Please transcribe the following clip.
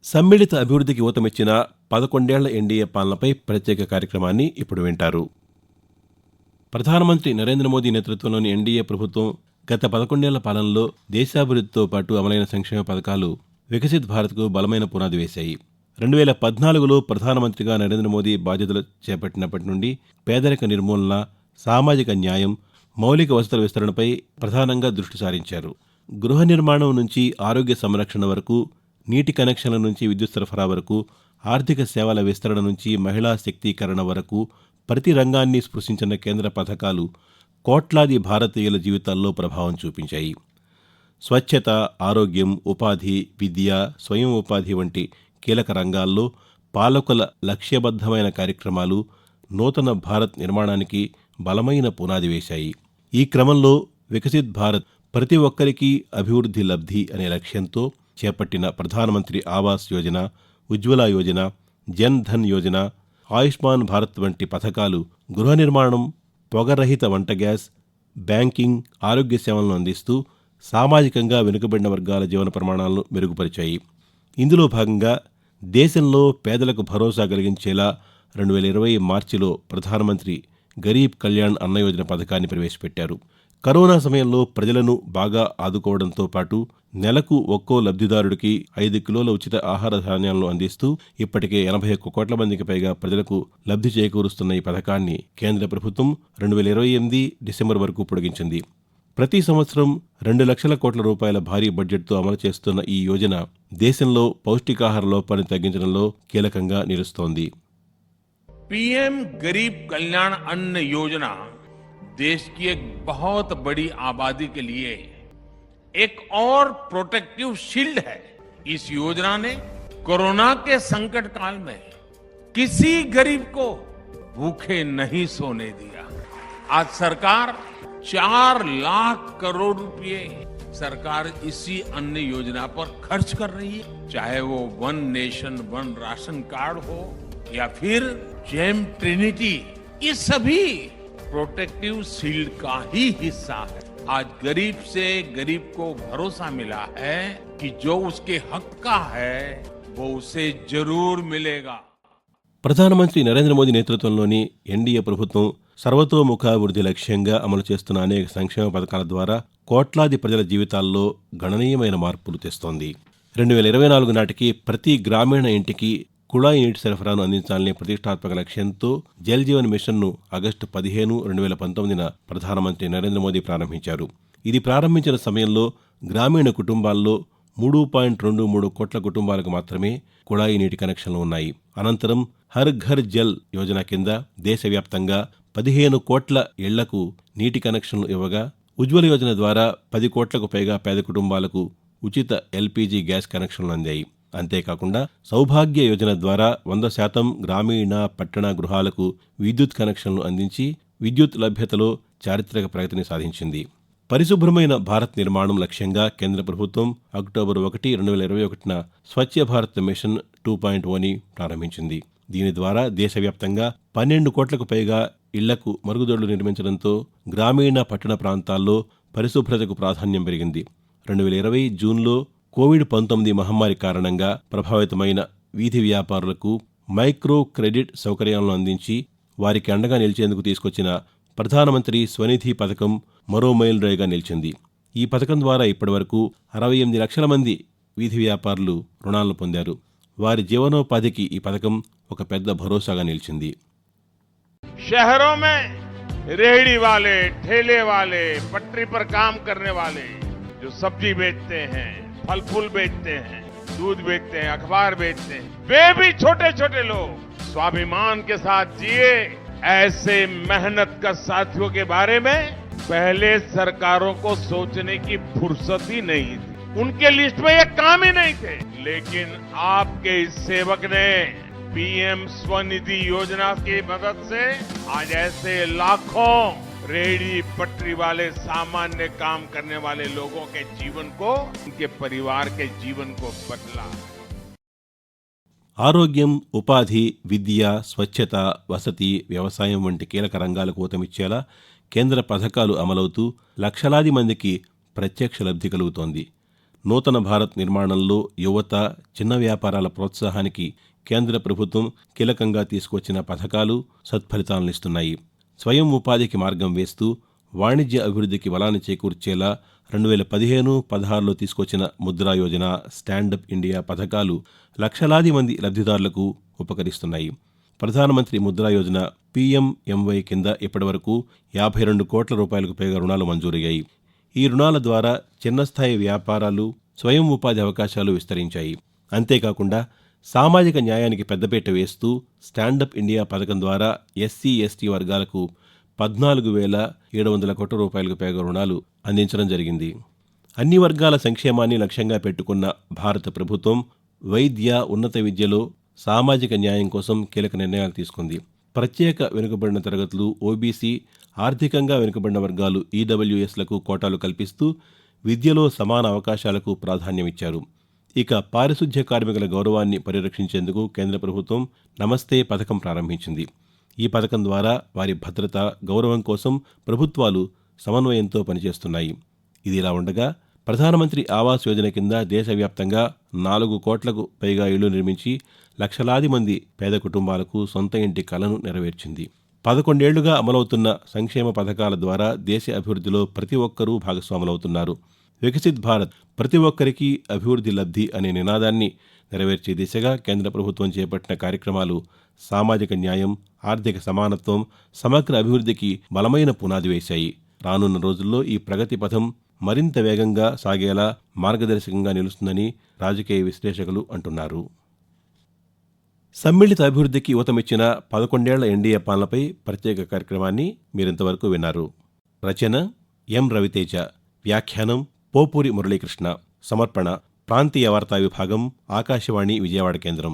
సమ్మిళిత అభివృద్ధికి ఊతమిచ్చిన 11 ఎన్డీఏ పాలనపై ప్రత్యేక కార్యక్రమాన్ని ఇప్పుడు వింటారు. ప్రధానమంత్రి నరేంద్ర మోదీ నేతృత్వంలోని ఎన్డీఏ ప్రభుత్వం గత 11 పాలనలో దేశాభివృద్ధితో పాటు అమలైన సంక్షేమ పథకాలు వికసిత్ భారత్కు బలమైన పునాది వేశాయి. 2014లో ప్రధానమంత్రిగా నరేంద్ర మోదీ బాధ్యతలు చేపట్టినప్పటి నుండి పేదరిక నిర్మూలన, సామాజిక న్యాయం, మౌలిక వసతుల విస్తరణపై ప్రధానంగా దృష్టి సారించారు. గృహ నిర్మాణం నుంచి ఆరోగ్య సంరక్షణ వరకు, నీటి కనెక్షన్ల నుంచి విద్యుత్ సరఫరా వరకు, ఆర్థిక సేవల విస్తరణ నుంచి మహిళా శక్తీకరణ వరకు ప్రతి రంగాన్ని స్పృశించిన కేంద్ర పథకాలు కోట్లాది భారతీయుల జీవితాల్లో ప్రభావం చూపించాయి. స్వచ్ఛత, ఆరోగ్యం, ఉపాధి, విద్య, స్వయం ఉపాధి వంటి కీలక రంగాల్లో పాలకుల లక్ష్యబద్ధమైన కార్యక్రమాలు నూతన భారత్ నిర్మాణానికి బలమైన పునాది వేశాయి. ఈ క్రమంలో వికసిత్ భారత్ ప్రతి ఒక్కరికి అభివృద్ధి లబ్ధి అనే లక్ష్యంతో చేపట్టిన ప్రధానమంత్రి ఆవాస్ యోజన, ఉజ్వల యోజన, జన్ ధన్ యోజన, ఆయుష్మాన్ భారత్ వంటి పథకాలు గృహ నిర్మాణం, పొగరహిత వంట గ్యాస్, బ్యాంకింగ్, ఆరోగ్య సేవలను అందిస్తూ సామాజికంగా వెనుకబడిన వర్గాల జీవన ప్రమాణాలను మెరుగుపరిచాయి. ఇందులో భాగంగా దేశంలో పేదలకు భరోసా కలిగించేలా 2020 మార్చిలో ప్రధానమంత్రి గరీబ్ కళ్యాణ్ అన్న యోజన పథకాన్ని ప్రవేశపెట్టారు. కరోనా సమయంలో ప్రజలను బాగా ఆదుకోవడంతో పాటు నెలకు ఒక్కో లబ్ధిదారుడికి 5 కిలోల ఉచిత ఆహార ధాన్యాలను అందిస్తూ ఇప్పటికే 81 కోట్ల మందికి పైగా ప్రజలకు లబ్ధి చేకూరుస్తున్న ఈ పథకాన్ని కేంద్ర ప్రభుత్వం 2028 డిసెంబర్ వరకు పొడిగించింది. ప్రతి సంవత్సరం 2 లక్షల కోట్ల రూపాయల భారీ బడ్జెట్తో అమలు చేస్తున్న ఈ యోజన దేశంలో పౌష్టికాహార లోపాన్ని తగ్గించడంలో కీలకంగా నిలుస్తోంది. पीएम गरीब कल्याण अन्न योजना देश की एक बहुत बड़ी आबादी के लिए एक और प्रोटेक्टिव शील्ड है. इस योजना ने कोरोना के संकट काल में किसी गरीब को भूखे नहीं सोने दिया. आज सरकार 4 लाख करोड़ रुपए सरकार इसी अन्न योजना पर खर्च कर रही है. चाहे वो one nation one ration card हो या फिर जेम ट्रिनिटी, ये सभी प्रोटेक्टिव शील्ड का ही हिस्सा है. आज गरीब से गरीब को भरोसा मिला है कि जो उसके हक का है वो उसे जरूर मिलेगा. ప్రధానమంత్రి నరేంద్ర మోదీ నేతృత్వంలోని ఎన్డీఏ ప్రభుత్వం సర్వతోముఖాభివృద్ధి లక్ష్యంగా అమలు చేస్తున్న అనేక సంక్షేమ పథకాల ద్వారా కోట్లాది ప్రజల జీవితాల్లో గణనీయమైన మార్పులు తెస్తోంది. 2024 నాటికి ప్రతి గ్రామీణ ఇంటికి కుళాయి నీటి సరఫరాను అందించాలనే ప్రతిష్టాత్మక లక్ష్యంతో జల్ జీవన్ మిషన్ను ఆగస్టు 15, 2019న ప్రధానమంత్రి నరేంద్ర మోదీ ప్రారంభించారు. ఇది ప్రారంభించిన సమయంలో గ్రామీణ కుటుంబాల్లో 3.23 కోట్ల కుటుంబాలకు మాత్రమే కుళాయి నీటి కనెక్షన్లు ఉన్నాయి. అనంతరం హర్ ఘర్ జల్ యోజన కింద దేశవ్యాప్తంగా 15 కోట్ల ఇళ్లకు నీటి కనెక్షన్లు ఇవ్వగా, ఉజ్వల యోజన ద్వారా 10 కోట్లకు పైగా పేద కుటుంబాలకు ఉచిత ఎల్పీజీ గ్యాస్ కనెక్షన్లు అందాయి. అంతేకాకుండా సౌభాగ్య యోజన ద్వారా 100% గ్రామీణ, పట్టణ గృహాలకు విద్యుత్ కనెక్షన్లు అందించి విద్యుత్ లభ్యతలో చారిత్రక ప్రగతిని సాధించింది. పరిశుభ్రమైన భారత్ నిర్మాణం లక్ష్యంగా కేంద్ర ప్రభుత్వం అక్టోబర్ 1, 2021న స్వచ్ఛ భారత్ మిషన్ 2.0ని ప్రారంభించింది. దీని ద్వారా దేశవ్యాప్తంగా 12 కోట్లకు పైగా ఇళ్లకు మరుగుదొడ్లు నిర్మించడంతో గ్రామీణ, పట్టణ ప్రాంతాల్లో పరిశుభ్రతకు ప్రాధాన్యం పెరిగింది. 2020 జూన్లో కోవిడ్-19 మహమ్మారి కారణంగా ప్రభావితమైన వీధి వ్యాపారులకు మైక్రో క్రెడిట్ సౌకర్యాలను అందించి వారికి అండగా నిలిచేందుకు తీసుకొచ్చిన ప్రధానమంత్రి స్వనిధి పథకం మరో మైలురాయిగా నిలిచింది. ఈ పథకం ద్వారా ఇప్పటివరకు 68 లక్షల మంది వీధి వ్యాపారులు రుణాలను పొందారు. వారి జీవనోపాధికి ఈ పథకం ఒక పెద్ద భరోసాగా నిలిచింది. शहरों में रेहड़ी वाले, ठेले वाले, पटरी पर काम करने वाले, जो सब्जी बेचते हैं, फल फूल बेचते हैं, दूध बेचते हैं, अखबार बेचते हैं, वे भी छोटे छोटे लोग स्वाभिमान के साथ जिए. ऐसे मेहनतकश साथियों के बारे में पहले सरकारों को सोचने की फुर्सत ही नहीं थी. उनके लिस्ट में ये काम ही नहीं थे. लेकिन आपके इस सेवक ने पीएम स्वनिधि योजना की मदद से आज ऐसे लाखों रेहड़ी पटरी वाले सामान्य काम करने वाले लोगों के जीवन को, उनके परिवार के जीवन को बदला. ఆరోగ్యం, ఉపాధి, విద్య, స్వచ్ఛత, వసతి, వ్యవసాయం వంటి కీలక రంగాలకు ఊతమిచ్చేలా కేంద్ర పథకాలు అమలవుతూ లక్షలాది మందికి ప్రత్యక్ష లబ్ధి కలుగుతోంది. నూతన భారత్ నిర్మాణంలో యువత, చిన్న వ్యాపారాల ప్రోత్సాహానికి కేంద్ర ప్రభుత్వం కీలకంగా తీసుకొచ్చిన పథకాలు సత్ఫలితాలనిస్తున్నాయి. స్వయం ఉపాధికి మార్గం వేస్తూ వాణిజ్య అభివృద్ధికి బలాన్ని చేకూర్చేలా 2015-16లో తీసుకొచ్చిన ముద్రా యోజన, స్టాండప్ ఇండియా పథకాలు లక్షలాది మంది లబ్ధిదారులకు ఉపకరిస్తున్నాయి. ప్రధానమంత్రి ముద్రా యోజన PMMY కింద ఇప్పటివరకు 52 కోట్ల రూపాయలకు పైగా రుణాలు మంజూరయ్యాయి. ఈ రుణాల ద్వారా చిన్నస్థాయి వ్యాపారాలు, స్వయం ఉపాధి అవకాశాలు విస్తరించాయి. అంతేకాకుండా సామాజిక న్యాయానికి పెద్దపీట వేస్తూ స్టాండప్ ఇండియా పథకం ద్వారా SC/ST వర్గాలకు 14,700 కోట్ల రూపాయలకు పైగా రుణాలు అందించడం జరిగింది. అన్ని వర్గాల సంక్షేమాన్ని లక్ష్యంగా పెట్టుకున్న భారత ప్రభుత్వం వైద్య, ఉన్నత విద్యలో సామాజిక న్యాయం కోసం కీలక నిర్ణయాలు తీసుకుంది. ప్రత్యేక వెనుకబడిన తరగతులు, OBC, ఆర్థికంగా వెనుకబడిన వర్గాలు EWSలకు కోటాలు కల్పిస్తూ విద్యలో సమాన అవకాశాలకు ప్రాధాన్యమిచ్చారు. ఇక పారిశుధ్య కార్మికుల గౌరవాన్ని పరిరక్షించేందుకు కేంద్ర ప్రభుత్వం నమస్తే పథకం ప్రారంభించింది. ఈ పథకం ద్వారా వారి భద్రత, గౌరవం కోసం ప్రభుత్వాలు సమన్వయంతో పనిచేస్తున్నాయి. ఇది ఇలా ఉండగా ప్రధానమంత్రి ఆవాస్ యోజన కింద దేశవ్యాప్తంగా 4 కోట్లకు పైగా ఇళ్లు నిర్మించి లక్షలాది మంది పేద కుటుంబాలకు సొంత ఇంటి కలను నెరవేర్చింది. 11 ఏళ్లుగా అమలవుతున్న సంక్షేమ పథకాల ద్వారా దేశ అభివృద్ధిలో ప్రతి ఒక్కరూ భాగస్వాములవుతున్నారు. వికసిత్ భారత్, ప్రతి ఒక్కరికి అభివృద్ధి లబ్ధి అనే నినాదాన్ని నెరవేర్చే దిశగా కేంద్ర ప్రభుత్వం చేపట్టిన కార్యక్రమాలు సామాజిక న్యాయం, ఆర్థిక సమానత్వం, సమగ్ర అభివృద్ధికి బలమైన పునాది వేశాయి. రానున్న రోజుల్లో ఈ ప్రగతి పథం మరింత వేగంగా సాగేలా మార్గదర్శకంగా నిలుస్తుందని రాజకీయ విశ్లేషకులు అంటున్నారు. సమ్మిళిత అభివృద్ధికి ఊతమిచ్చిన 11 ఏళ్ల ఎన్డీఏ పాలనపై ప్రత్యేక కార్యక్రమాన్ని మీరింతవరకు విన్నారు. రచన ఎం రవితేజ, వ్యాఖ్యానం పోపూరి మురళీకృష్ణ, సమర్పణ ప్రాంతీయ వార్తా విభాగం, ఆకాశవాణి విజయవాడ కేంద్రం.